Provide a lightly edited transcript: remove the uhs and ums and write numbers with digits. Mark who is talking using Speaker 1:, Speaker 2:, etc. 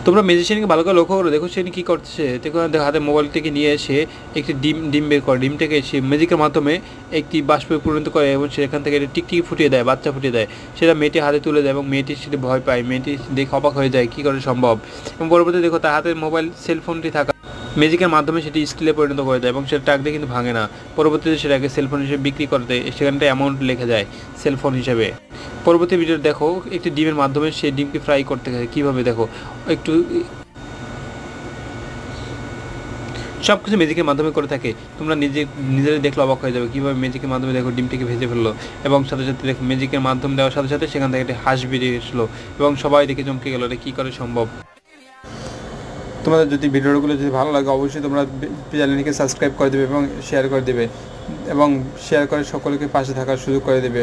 Speaker 1: তোমরা ম্যাজিশিয়ানকে ভালো করে লক্ষ্য করো, দেখো সে কী করছে। দেখো হাতে মোবাইলটিকে নিয়ে এসে একটি ডিম বের করে, ডিমটাকে সে ম্যাজিকের মাধ্যমে একটি বাষ্পে পরিণত করে এবং সেখান থেকে টিকটিকি ফুটিয়ে দেয়, বাচ্চা ফুটিয়ে দেয়। সেটা মেয়েটি হাতে তুলে দেয় এবং মেয়েটি সেটি ভয় পায়, মেয়েটি দেখে অবাক হয়ে যায় কী করে সম্ভব। এবং পরবর্তী দেখো তার হাতে মোবাইল সেলফোনটি থাকা ম্যাজিকের মাধ্যমে সেটি স্কিলে পরিণত করে দেয় এবং সেটা টাক দিয়ে কিন্তু ভাঙে না। পরবর্তীতে সেটাকে সেলফোন হিসেবে বিক্রি করে দেয়, সেখানটা অ্যামাউন্ট লেখা যায় সেলফোন হিসেবে। পরবর্তী ভিডিও দেখো একটি ডিমের মাধ্যমে সেই ডিমকে ফ্রাই করতে হয় কীভাবে, দেখো একটু সব কিছু ম্যাজিকের মাধ্যমে করে থাকে। তোমরা নিজেরাই দেখলে অবাক হয়ে যাবে কীভাবে ম্যাজিকের মাধ্যমে দেখো ডিমটিকে ভেজে ফেললো এবং সাথে সাথে দেখো ম্যাজিকের মাধ্যমে দেওয়ার সাথে সাথে সেখান থেকে একটি হাঁস বেরিয়ে এসলো এবং সবাই দেখে চমকে গেলো এটা কী করে সম্ভব। তোমাদের যদি ভিডিওগুলো যদি ভালো লাগে অবশ্যই তোমরা চ্যানেলটিকে সাবস্ক্রাইব করে দেবে এবং শেয়ার করে দেবে এবং শেয়ার করে সকলকে পাশে থাকার সুযোগ করে দেবে।